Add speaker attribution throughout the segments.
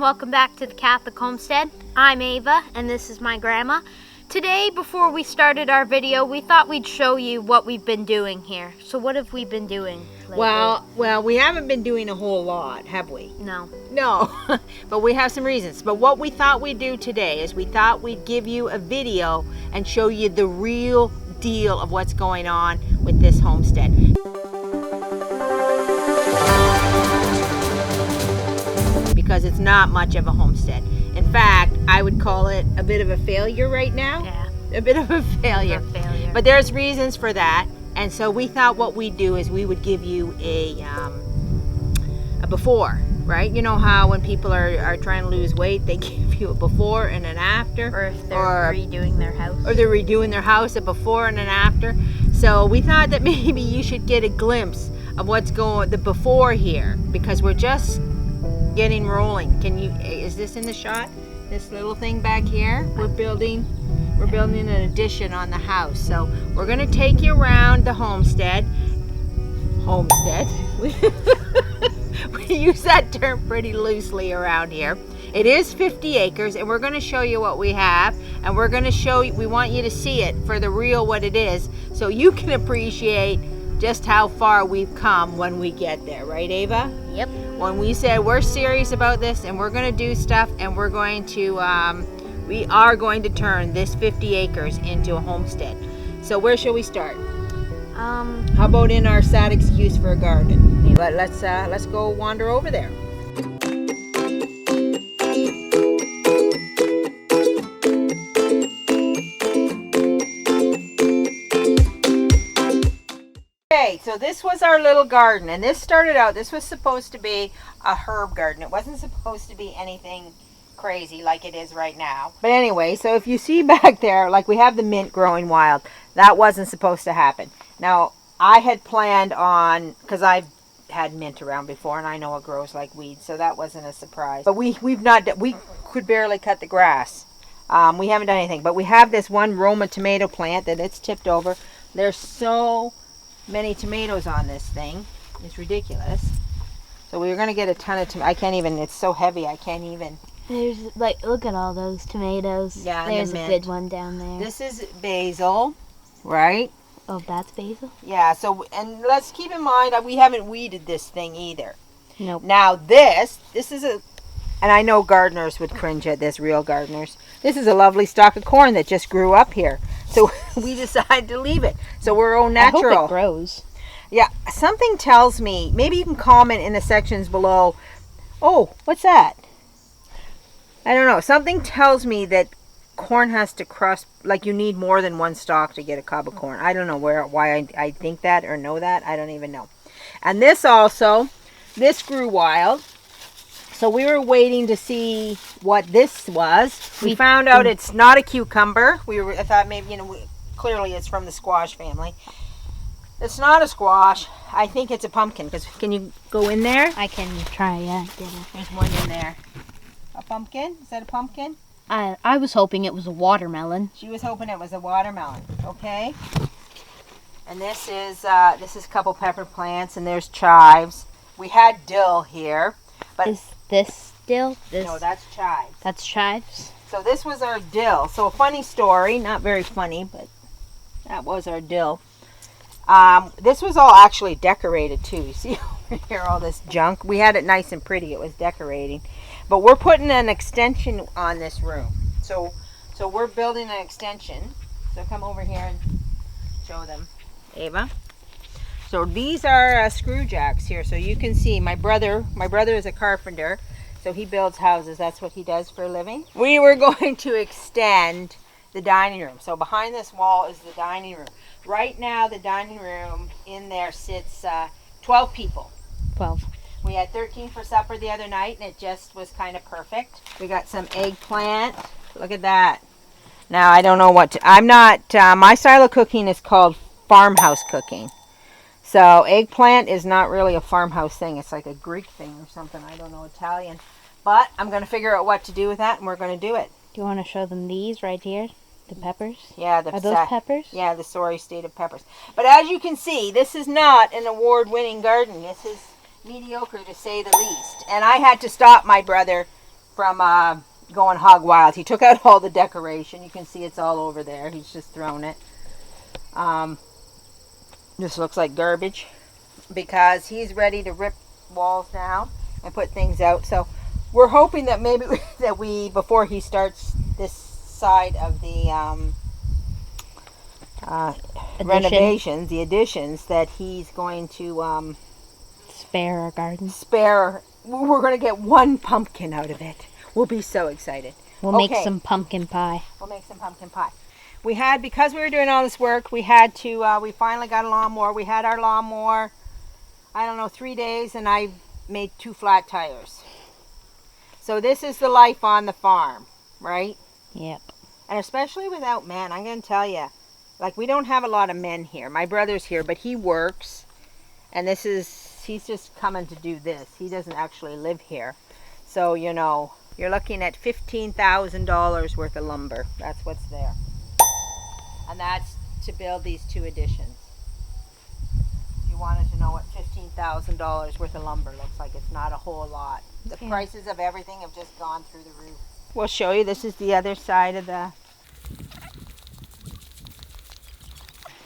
Speaker 1: welcome back to the Catholic Homestead. I'm Ava and this is my grandma. Today, before we started our video, we thought we'd show you what we've been doing here. So what have we been doing lately?
Speaker 2: Well, we haven't been doing a whole lot, have we?
Speaker 1: No.
Speaker 2: No, but we have some reasons. But what we thought we'd do today is we thought we'd give you a video and show you the real deal of what's going on with this homestead. Because it's not much of a homestead. In fact, I would call it a bit of a failure right now.
Speaker 1: Yeah.
Speaker 2: A bit of a failure. But there's reasons for that. And so we thought what we'd do is we would give you a before, right? You know how when people are trying to lose weight, they give you a before and an after.
Speaker 1: Or if they're redoing their house.
Speaker 2: Or they're redoing their house, a before and an after. So we thought that maybe you should get a glimpse of what's going, the before here, because we're just getting rolling. Is this in the shot? This little thing back here? We're building an addition on the house. So we're gonna take you around the homestead. We use that term pretty loosely around here. It is 50 acres and we're gonna show you what we have, and we're gonna show you, we want you to see it for the real what it is, so you can appreciate just how far we've come when we get there, right, Ava?
Speaker 1: Yep.
Speaker 2: When we said we're serious about this and we're going to do stuff and we're going to, we are going to turn this 50 acres into a homestead. So where shall we start? How about in our sad excuse for a garden? But let's go wander over there. Okay, so this was our little garden, and this started out, this was supposed to be a herb garden. It wasn't supposed to be anything crazy like it is right now. But anyway, so if you see back there, like we have the mint growing wild, that wasn't supposed to happen. Now, I had planned on, because I've had mint around before, and I know it grows like weeds, so that wasn't a surprise. But we could barely cut the grass. We haven't done anything, but we have this one Roma tomato plant that it's tipped over. There's so many tomatoes on this thing. It's ridiculous. So we were going to get a ton of tomatoes. I can't even, it's so heavy, I can't even.
Speaker 1: There's, like, look at all those tomatoes.
Speaker 2: Yeah,
Speaker 1: there's a good one down there.
Speaker 2: This is basil, right?
Speaker 1: Oh, that's basil?
Speaker 2: Yeah, so, and let's keep in mind that we haven't weeded this thing either.
Speaker 1: Nope.
Speaker 2: Now this is a, and I know gardeners would cringe at this, real gardeners. This is a lovely stalk of corn that just grew up here. So we decided to leave it. So we're au natural.
Speaker 1: I hope it grows.
Speaker 2: Yeah, something tells me, maybe you can comment in the sections below. Oh, what's that? I don't know. Something tells me that corn has to cross, like you need more than one stalk to get a cob of corn. I don't know why I think that or know that. I don't even know. And this grew wild. So we were waiting to see what this was. We found out it's not a cucumber. I thought maybe, clearly it's from the squash family. It's not a squash. I think it's a pumpkin. Can you go in there?
Speaker 1: I can try, yeah.
Speaker 2: There's one in there. A pumpkin? Is that a pumpkin?
Speaker 1: I was hoping it was a watermelon.
Speaker 2: She was hoping it was a watermelon. Okay. And this is a couple pepper plants, and there's chives. We had dill here. But
Speaker 1: is this dill?
Speaker 2: No, that's chives.
Speaker 1: That's chives?
Speaker 2: So this was our dill. So a funny story, not very funny, but that was our dill. This was all actually decorated too. You see over here all this junk? We had it nice and pretty. It was decorating. But we're putting an extension on this room. So we're building an extension. So come over here and show them, Ava. So these are screw jacks here, so you can see my brother is a carpenter, so he builds houses. That's what he does for a living. We were going to extend the dining room. So behind this wall is the dining room. Right now the dining room, in there sits 12 people.
Speaker 1: 12.
Speaker 2: We had 13 for supper the other night, and it just was kind of perfect. We got some eggplant. Look at that. Now I don't know my style of cooking is called farmhouse cooking. So eggplant is not really a farmhouse thing. It's like a Greek thing or something. I don't know, Italian. But I'm going to figure out what to do with that, and we're going to do it.
Speaker 1: Do you want to show them these right here? The peppers?
Speaker 2: Yeah.
Speaker 1: Are those peppers?
Speaker 2: Yeah, the sorry state of peppers. But as you can see, this is not an award-winning garden. This is mediocre to say the least. And I had to stop my brother from going hog wild. He took out all the decoration. You can see it's all over there. He's just thrown it. This looks like garbage because he's ready to rip walls down and put things out. So we're hoping that maybe that we, before he starts this side of the renovations, the additions, that he's going to
Speaker 1: spare our garden.
Speaker 2: We're going to get one pumpkin out of it. We'll be so excited.
Speaker 1: We'll make some pumpkin pie.
Speaker 2: We'll make some pumpkin pie. Because we were doing all this work, we had to, we finally got a lawnmower. We had our lawnmower, 3 days, and I made 2 flat tires. So this is the life on the farm, right?
Speaker 1: Yep.
Speaker 2: And especially without men, I'm going to tell you, like, we don't have a lot of men here. My brother's here, but he works, and he's just coming to do this. He doesn't actually live here. So, you're looking at $15,000 worth of lumber. That's what's there. And that's to build these 2 additions. If you wanted to know what $15,000 worth of lumber looks like, it's not a whole lot. The prices of everything have just gone through the roof. We'll show you. This is the other side of the...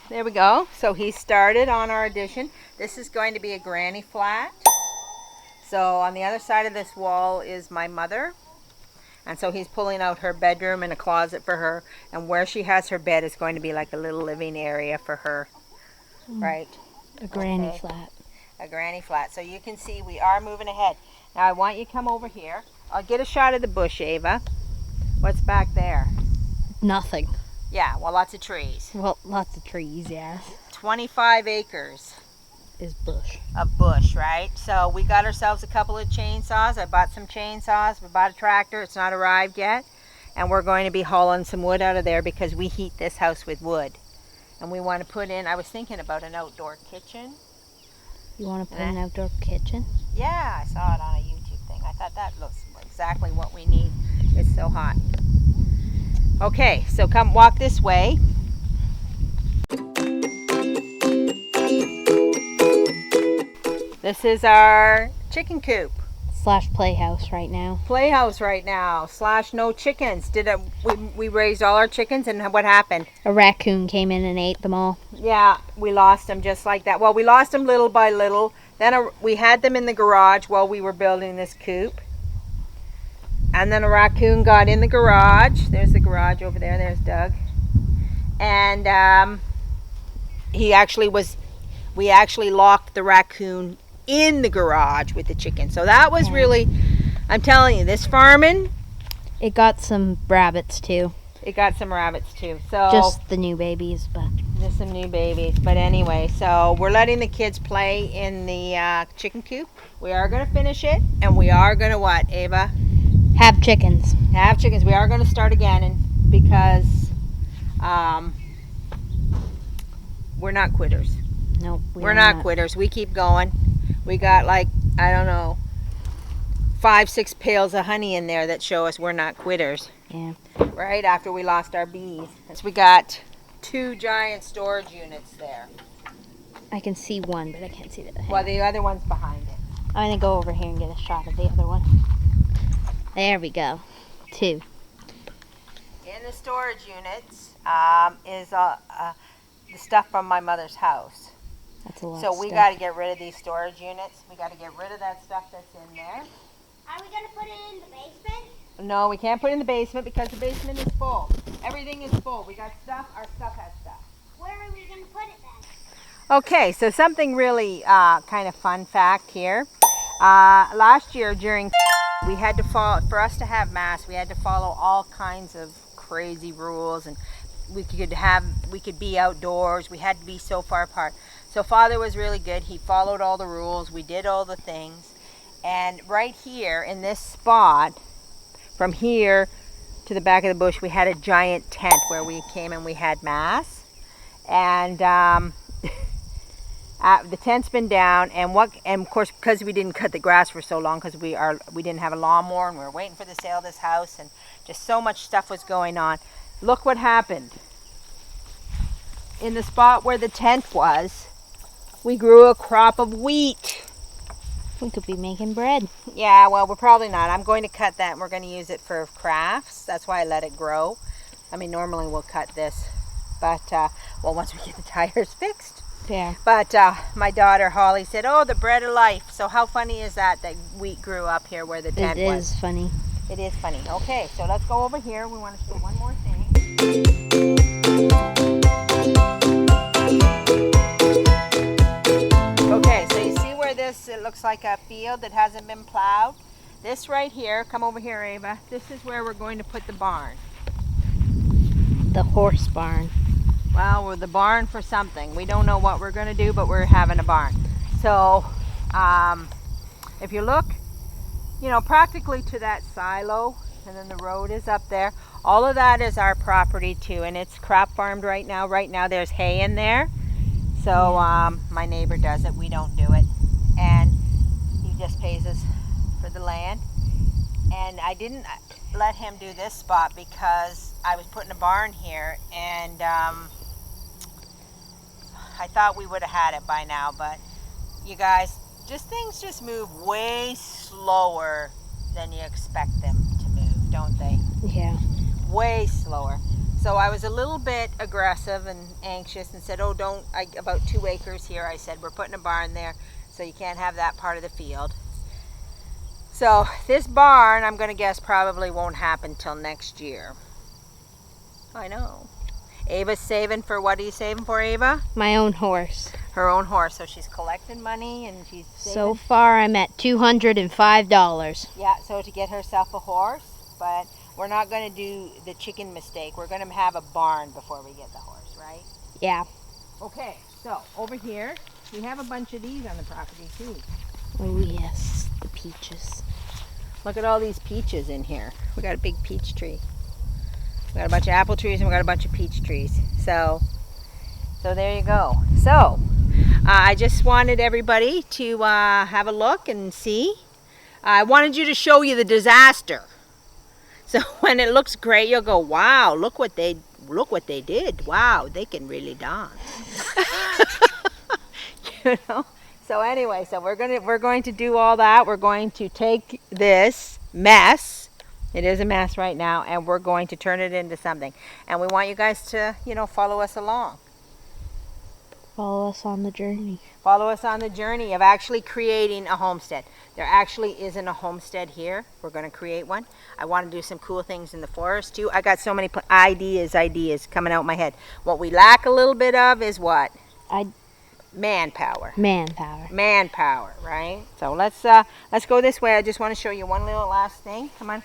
Speaker 2: There we go. So he started on our addition. This is going to be a granny flat. So on the other side of this wall is my mother. And so he's pulling out her bedroom and a closet for her. And where she has her bed is going to be like a little living area for her. Right?
Speaker 1: A granny flat.
Speaker 2: A granny flat. So you can see we are moving ahead. Now I want you to come over here. I'll get a shot of the bush, Ava. What's back there?
Speaker 1: Nothing.
Speaker 2: Yeah, well, lots of trees.
Speaker 1: Well, lots of trees, yes.
Speaker 2: 25 acres.
Speaker 1: Is bush.
Speaker 2: Of bush, right? So we got ourselves a couple of chainsaws. I bought some chainsaws. We bought a tractor. It's not arrived yet. And we're going to be hauling some wood out of there because we heat this house with wood. And we want to put in, I was thinking about an outdoor kitchen.
Speaker 1: You want to put an outdoor kitchen?
Speaker 2: Yeah, I saw it on a YouTube thing. I thought that looks exactly what we need. It's so hot. Okay, so come walk this way. This is our chicken coop.
Speaker 1: / playhouse right now.
Speaker 2: Playhouse right now. / no chickens. We raised all our chickens, and what happened?
Speaker 1: A raccoon came in and ate them all.
Speaker 2: Yeah, we lost them just like that. Well, we lost them little by little. Then we had them in the garage while we were building this coop. And then a raccoon got in the garage. There's the garage over there. There's Doug. And we actually locked the raccoon in the garage with the chicken. So that was really, I'm telling you, this farming.
Speaker 1: It got some rabbits too.
Speaker 2: It got some rabbits too. So
Speaker 1: just the new babies, but.
Speaker 2: Just some new babies. But anyway, so we're letting the kids play in the chicken coop. We are going to finish it. And we are going to what, Ava?
Speaker 1: Have chickens.
Speaker 2: Have chickens. We are going to start again because we're not quitters.
Speaker 1: No,
Speaker 2: we're not quitters. We keep going. We got 5-6 pails of honey in there that show us we're not quitters.
Speaker 1: Yeah.
Speaker 2: Right after we lost our bees. So we got 2 giant storage units there.
Speaker 1: I can see one, but I can't see the other.
Speaker 2: Well, the other one's behind it.
Speaker 1: I'm going to go over here and get a shot of the other one. There we go. 2.
Speaker 2: In the storage units is the stuff from my mother's house.
Speaker 1: That's a lot.
Speaker 2: So we got to get rid of these storage units. We got to get rid of that stuff that's in there.
Speaker 3: Are we going to put it in the basement?
Speaker 2: No, we can't put it in the basement because the basement is full. Everything is full. We got stuff. Our stuff has stuff.
Speaker 3: Where are we going to put it then?
Speaker 2: Okay, so something really kind of fun fact here. Last year during we had to follow, for us to have mass, we had to follow all kinds of crazy rules, and we could be outdoors. We had to be so far apart. So Father was really good. He followed all the rules. We did all the things. And right here in this spot, from here to the back of the bush, we had a giant tent where we came and we had mass. And the tent's been down, and of course, because we didn't cut the grass for so long, because we didn't have a lawnmower, and we were waiting for the sale of this house, and just so much stuff was going on. Look what happened. In the spot where the tent was, we grew a crop of wheat.
Speaker 1: We could be making bread.
Speaker 2: Yeah, well, we're probably not. I'm going to cut that and we're going to use it for crafts. That's why I let it grow. I mean, normally we'll cut this, but, well, once we get the tires fixed.
Speaker 1: Yeah.
Speaker 2: But my daughter Holly said, oh, the bread of life. So how funny is that wheat grew up here where the tent was?
Speaker 1: It is funny.
Speaker 2: It is funny. Okay, so let's go over here. We want to show one more thing. Okay, so you see where it looks like a field that hasn't been plowed? This right here, come over here, Ava. This is where we're going to put the barn.
Speaker 1: The horse barn.
Speaker 2: Well, we're the barn for something. We don't know what we're going to do, but we're having a barn. So, if you look, practically to that silo, and then the road is up there. All of that is our property too, and it's crop farmed right now. Right now there's hay in there. So my neighbor does it, we don't do it. And he just pays us for the land. And I didn't let him do this spot because I was putting a barn here, and I thought we would have had it by now, but you guys, things just move way slower than you expect them to move, don't they?
Speaker 1: Yeah.
Speaker 2: Way slower. So I was a little bit aggressive and anxious and said, about 2 acres here. I said, we're putting a barn there, so you can't have that part of the field. So this barn, I'm going to guess, probably won't happen till next year. I know. Ava's saving for, what are you saving for, Ava?
Speaker 1: My own horse.
Speaker 2: Her own horse. So she's collecting money and she's saving.
Speaker 1: So far I'm at $205.
Speaker 2: Yeah, so to get herself a horse, but we're not going to do the chicken mistake. We're going to have a barn before we get the horse, right?
Speaker 1: Yeah.
Speaker 2: Okay, so over here, we have a bunch of these on the property too.
Speaker 1: Oh yes, the peaches.
Speaker 2: Look at all these peaches in here. We got a big peach tree. We got a bunch of apple trees and we got a bunch of peach trees. So there you go. So I just wanted everybody to have a look and see. I wanted you to show you the disaster. So when it looks great, you'll go, wow, look what they did. Wow, they can really dance. So anyway, so we're going to do all that. We're going to take this mess. It is a mess right now, and we're going to turn it into something. And we want you guys to, follow us along.
Speaker 1: Follow us on the journey.
Speaker 2: Follow us on the journey of actually creating a homestead. There actually isn't a homestead here. We're going to create one. I want to do some cool things in the forest too. I got so many ideas coming out of my head. What we lack a little bit of is what? Manpower. Manpower, right? So let's go this way. I just want to show you one little last thing. Come on.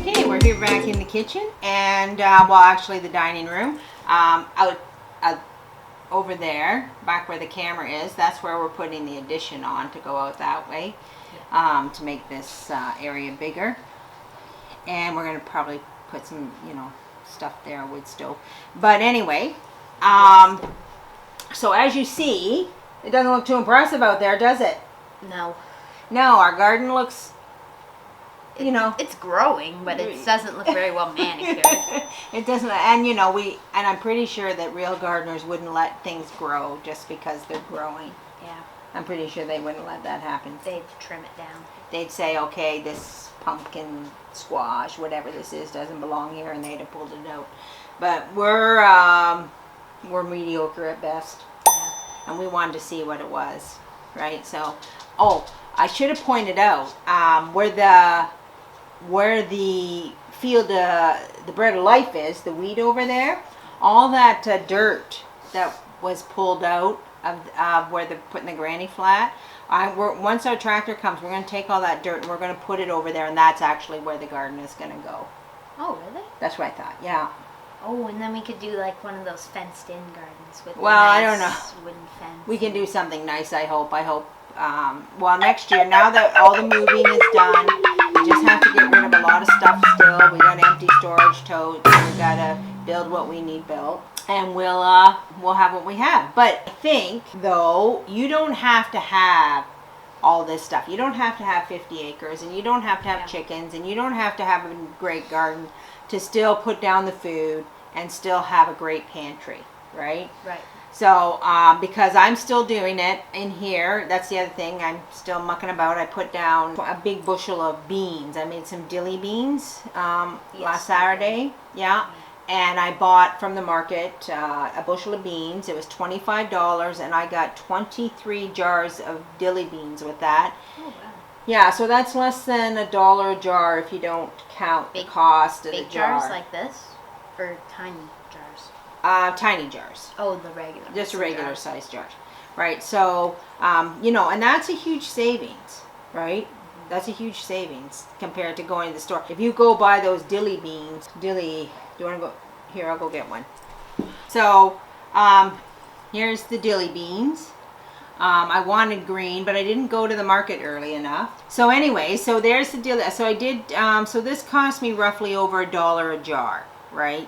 Speaker 2: Okay, we're here back in the kitchen, and actually the dining room. Out over there, back where the camera is, that's where we're putting the addition on to go out that way, to make this area bigger. And we're going to probably put some, stuff there, wood stove. But anyway, so as you see, it doesn't look too impressive out there, does it?
Speaker 1: No.
Speaker 2: No, our garden looks,
Speaker 1: It's growing, but it doesn't look very well manicured.
Speaker 2: It doesn't, and I'm pretty sure that real gardeners wouldn't let things grow just because they're growing.
Speaker 1: Yeah.
Speaker 2: I'm pretty sure they wouldn't let that happen.
Speaker 1: They'd trim it down.
Speaker 2: They'd say, okay, this pumpkin, squash, whatever this is, doesn't belong here, and they'd have pulled it out. But we're mediocre at best.
Speaker 1: Yeah.
Speaker 2: And we wanted to see what it was, right? So, I should have pointed out where the field, the bread of life is, the wheat over there, all that dirt that was pulled out of where they're putting the granny flat. Once our tractor comes, we're going to take all that dirt and we're going to put it over there, and that's actually where the garden is going to go.
Speaker 1: Oh, really?
Speaker 2: That's what I thought, yeah.
Speaker 1: Oh, and then we could do like one of those fenced-in gardens with
Speaker 2: I don't know.
Speaker 1: Wooden fence.
Speaker 2: We can do something nice, I hope. Next year, now that all the moving is done, we just have to get rid of a lot of stuff still. We got to empty storage totes. We got to build what we need built, and we'll have what we have. But I think, though, you don't have to have all this stuff. You don't have to have 50 acres, and you don't have to have chickens, and you don't have to have a great garden to still put down the food and still have a great pantry, right?
Speaker 1: Right.
Speaker 2: So, because I'm still doing it in here, that's the other thing, I'm still mucking about. I put down a big bushel of beans. I made some dilly beans last Saturday. Yeah. And I bought from the market a bushel of beans. It was $25, and I got 23 jars of dilly beans with that.
Speaker 1: Oh, wow.
Speaker 2: Yeah, so that's less than $1 a jar if you don't count the cost of the jar.
Speaker 1: Big jars like this? Or tiny jars?
Speaker 2: Tiny jars.
Speaker 1: Oh, the regular.
Speaker 2: Just regular size jars. Right, so, and that's a huge savings, right? That's a huge savings compared to going to the store. If you go buy those dilly beans, do you want to go? Here, I'll go get one. So, here's the dilly beans. I wanted green, but I didn't go to the market early enough. So anyway, so there's the dilly. So I did, so this cost me roughly over $1 a jar, right?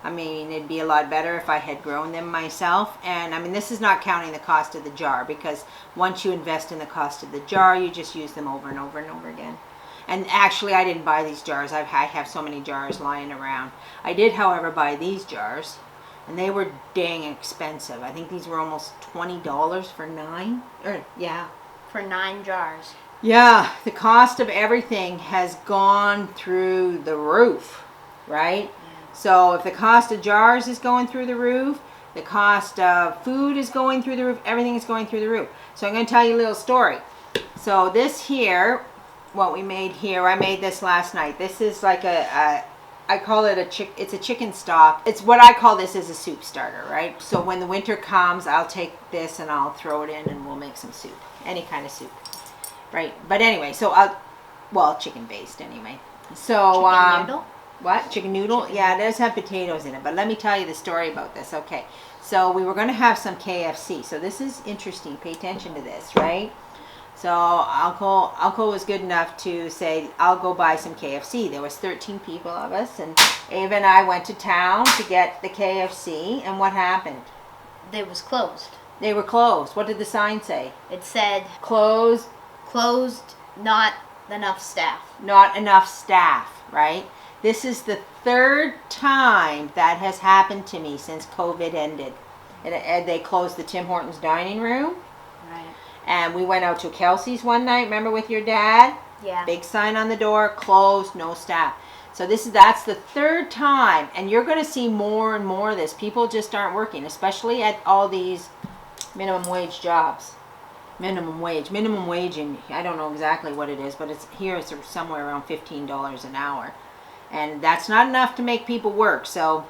Speaker 2: I mean, it'd be a lot better if I had grown them myself. And I mean, this is not counting the cost of the jar, because once you invest in the cost of the jar, you just use them over and over and over again. And actually, I didn't buy these jars. I have so many jars lying around. I did, however, buy these jars, and they were dang expensive. I think these were almost $20 for 9.
Speaker 1: For 9 jars.
Speaker 2: Yeah, the cost of everything has gone through the roof, right? So if the cost of jars is going through the roof, the cost of food is going through the roof, everything is going through the roof. So I'm going to tell you a little story. So this here, what we made here, I made this last night. This is like I call it it's a chicken stock. It's what I call this is a soup starter, right? So when the winter comes, I'll take this and I'll throw it in and we'll make some soup. Any kind of soup, right? But anyway, so chicken based anyway. So,
Speaker 1: chicken noodle?
Speaker 2: What? Chicken noodle? Yeah, it does have potatoes in it. But let me tell you the story about this. Okay. So we were going to have some KFC. So this is interesting. Pay attention to this, right? So Uncle was good enough to say, I'll go buy some KFC. There was 13 people of us. And Ava and I went to town to get the KFC. And what happened?
Speaker 1: They was closed.
Speaker 2: They were closed. What did the sign say?
Speaker 1: It said,
Speaker 2: Closed.
Speaker 1: Closed, not enough staff.
Speaker 2: Not enough staff, right? This is the 3rd time that has happened to me since COVID ended. And they closed the Tim Hortons dining room.
Speaker 1: Right.
Speaker 2: And we went out to Kelsey's one night, remember, with your dad?
Speaker 1: Yeah.
Speaker 2: Big sign on the door, closed, no staff. So that's the 3rd time. And you're going to see more and more of this. People just aren't working, especially at all these minimum wage jobs. Minimum wage, and I don't know exactly what it is, but it's somewhere around $15 an hour. And that's not enough to make people work. So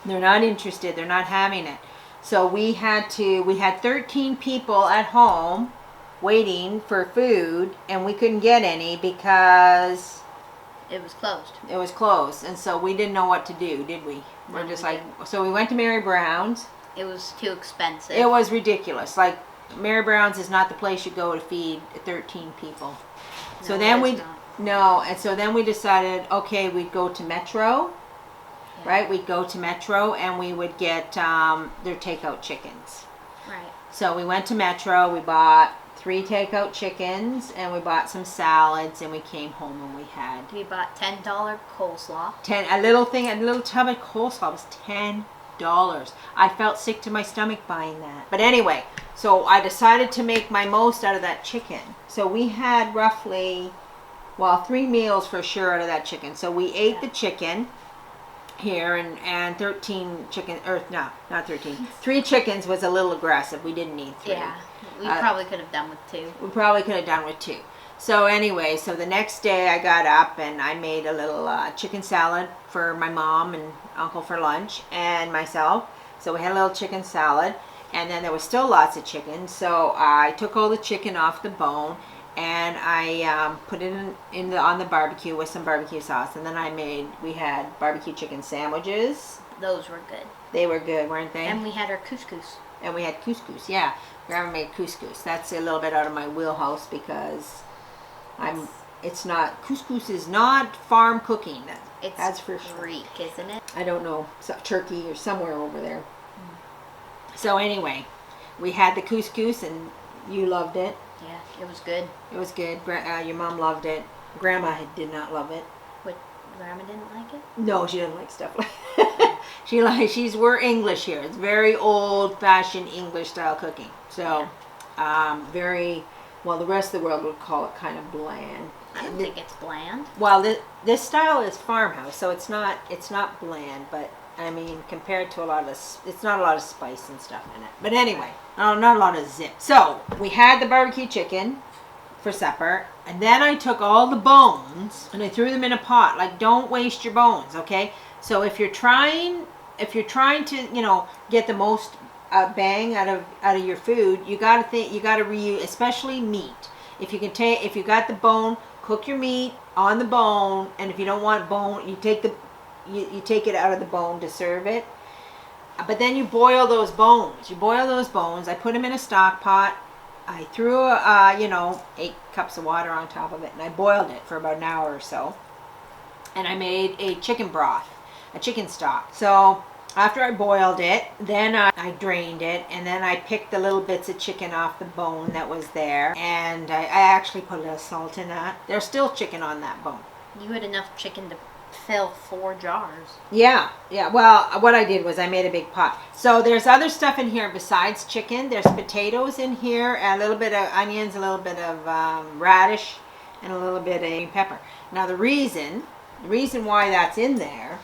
Speaker 2: they're not interested. They're not having it. So we had 13 people at home waiting for food, and we couldn't get any because
Speaker 1: it was closed.
Speaker 2: It was closed. And so we didn't know what to do, did we? We're just like, so we went to Mary Brown's.
Speaker 1: It was too expensive.
Speaker 2: It was ridiculous. Like, Mary Brown's is not the place you go to feed 13 people. So then and so then we decided, okay, we'd go to Metro, right? We'd go to Metro and we would get their takeout chickens.
Speaker 1: Right. So
Speaker 2: we went to Metro, we bought 3 takeout chickens, and we bought some salads, and we came home and
Speaker 1: we bought $10 coleslaw.
Speaker 2: A little tub of coleslaw was $10. I felt sick to my stomach buying that. But anyway, so I decided to make my most out of that chicken. So we had roughly 3 meals for sure out of that chicken. So we ate the chicken here, and 13 chicken, or no, not 13. 3 chickens was a little aggressive. We didn't need 3.
Speaker 1: Yeah, we probably could have done with 2.
Speaker 2: We probably could have done with 2. So anyway, so the next day I got up and I made a little chicken salad for my mom and uncle for lunch, and myself. So we had a little chicken salad, and then there was still lots of chicken. So I took all the chicken off the bone, and I put it on the barbecue with some barbecue sauce. And then we had barbecue chicken sandwiches.
Speaker 1: Those were good.
Speaker 2: They were good, weren't they?
Speaker 1: And we had our couscous.
Speaker 2: And we had couscous, yeah. Grandma made couscous. That's a little bit out of my wheelhouse because couscous is not farm cooking. That's for sure.
Speaker 1: Greek, isn't it?
Speaker 2: I don't know, Turkey or somewhere over there. So anyway, we had the couscous, and you loved it.
Speaker 1: Yeah, it was good.
Speaker 2: It was good. Your mom loved it. Grandma did not love it.
Speaker 1: What, Grandma didn't like it?
Speaker 2: No, she didn't like stuff like that. We're English here. It's very old-fashioned English-style cooking. So, very, well, the rest of the world would call it kind of bland.
Speaker 1: I don't think it's bland.
Speaker 2: Well, this style is farmhouse, so it's not bland, but I mean, compared to it's not a lot of spice and stuff in it. But anyway, not a lot of zip. So we had the barbecue chicken for supper, and then I took all the bones and I threw them in a pot. Like, don't waste your bones, okay? So if you're trying to, get the most bang out of your food, you gotta reuse, especially meat. If you got the bone, cook your meat on the bone, and if you don't want bone, you take it out of the bone to serve it. But then you boil those bones. I put them in a stock pot. I threw 8 cups of water on top of it, and I boiled it for about an hour or so. And I made a chicken broth, a chicken stock. So after I boiled it, then I drained it, and then I picked the little bits of chicken off the bone that was there, and I actually put a little salt in that. There's still chicken on that bone.
Speaker 1: You had enough chicken to fill 4 jars.
Speaker 2: Yeah. Well, what I did was I made a big pot. So there's other stuff in here besides chicken. There's potatoes in here, and a little bit of onions, a little bit of radish, and a little bit of green pepper. Now the reason why that's in there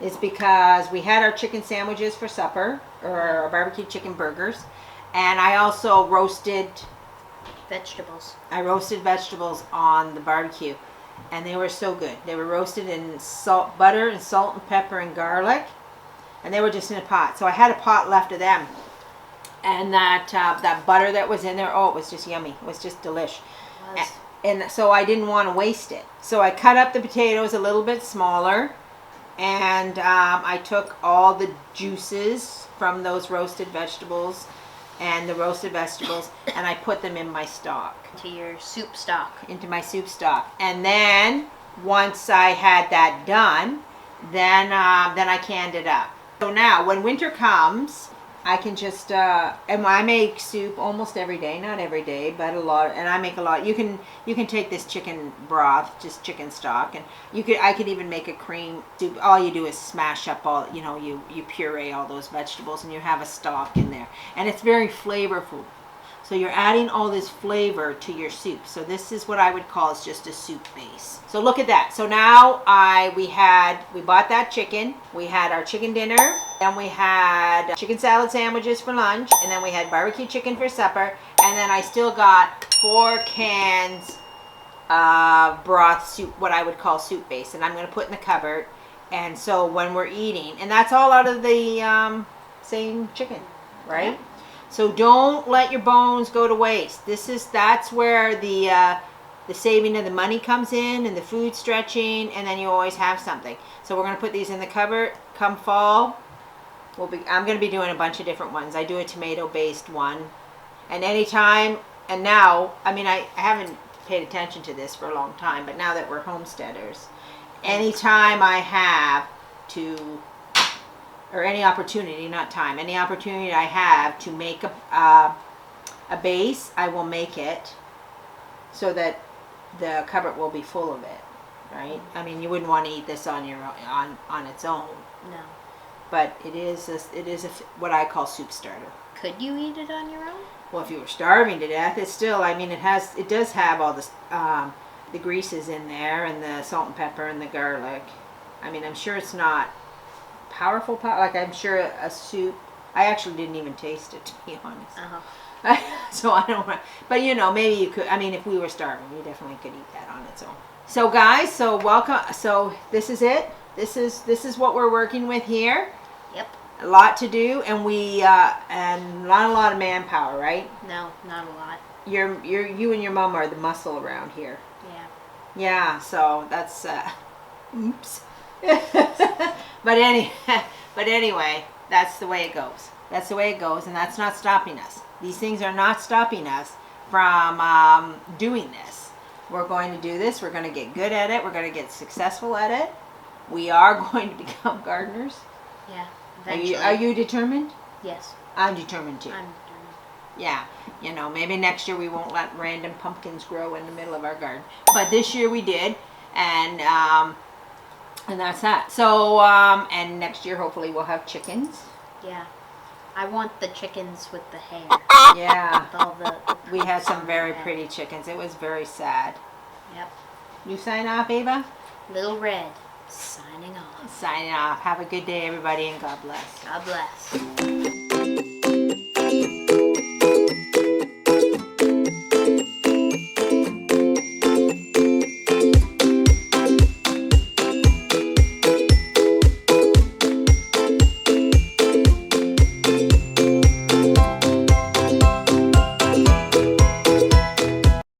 Speaker 2: is because we had our chicken sandwiches for supper, or our barbecue chicken burgers, and I also roasted
Speaker 1: vegetables.
Speaker 2: I roasted vegetables on the barbecue, and they were so good. They were roasted in butter and salt and pepper and garlic, and they were just in a pot. So I had a pot left of them, and that butter that was in there, it was just yummy. It was just delish. And so I didn't want to waste it. So I cut up the potatoes a little bit smaller, and I took all the juices from those roasted vegetables and I put them in my stock.
Speaker 1: Into your soup stock.
Speaker 2: Into my soup stock. And then once I had that done, then I canned it up. So now when winter comes, I can just and I make soup almost every day, not every day, but a lot, and I make a lot. You can take this chicken broth, just chicken stock, and I could even make a cream soup. All you do is smash up all, you puree all those vegetables, and you have a stock in there, and it's very flavorful. So you're adding all this flavor to your soup. So this is what I would call is just a soup base. So look at that. So now we bought that chicken. We had our chicken dinner. Then we had chicken salad sandwiches for lunch. And then we had barbecue chicken for supper. And then I still got 4 cans of broth soup, what I would call soup base. And I'm going to put in the cupboard. And so when we're eating, and that's all out of the same chicken, right? Yeah. So don't let your bones go to waste. That's where the saving of the money comes in, and the food stretching, and then you always have something. So we're going to put these in the cupboard. Come fall, I'm going to be doing a bunch of different ones. I do a tomato-based one, and now, I haven't paid attention to this for a long time, but now that we're homesteaders, anytime I have to, or any opportunity I have to make a base, I will make it so that the cupboard will be full of it, right? You wouldn't want to eat this on your on its own.
Speaker 1: No.
Speaker 2: But it is what I call soup starter.
Speaker 1: Could you eat it on your own?
Speaker 2: Well, if you were starving to death, it's still, it does have all the greases in there, and the salt and pepper and the garlic. I'm sure it's not powerful, like I'm sure a soup, I actually didn't even taste it, to be honest. So I don't know, but maybe you could, if we were starving, we definitely could eat that on its own. So guys, welcome. So this is it. This is what we're working with here.
Speaker 1: Yep.
Speaker 2: A lot to do, and and not a lot of manpower, right?
Speaker 1: No, not a lot.
Speaker 2: You and your mom are the muscle around here.
Speaker 1: Yeah.
Speaker 2: Yeah, so that's oops. But anyway, that's the way it goes. That's the way it goes, and that's not stopping us. These things are not stopping us from doing this. We're going to do this. We're going to get good at it. We're going to get successful at it. We are going to become gardeners.
Speaker 1: Yeah, eventually.
Speaker 2: Are you determined?
Speaker 1: Yes.
Speaker 2: I'm determined too.
Speaker 1: I'm determined.
Speaker 2: Yeah, maybe next year we won't let random pumpkins grow in the middle of our garden. But this year we did, and And that's that. So, and next year hopefully we'll have chickens.
Speaker 1: Yeah. I want the chickens with the hair.
Speaker 2: Yeah.
Speaker 1: With all the
Speaker 2: We had some
Speaker 1: on
Speaker 2: very
Speaker 1: their head.
Speaker 2: pretty chickens. It was very sad.
Speaker 1: Yep.
Speaker 2: You sign off, Ava?
Speaker 1: Little Red signing off.
Speaker 2: Signing off. Have a good day, everybody, and God bless.
Speaker 1: God bless.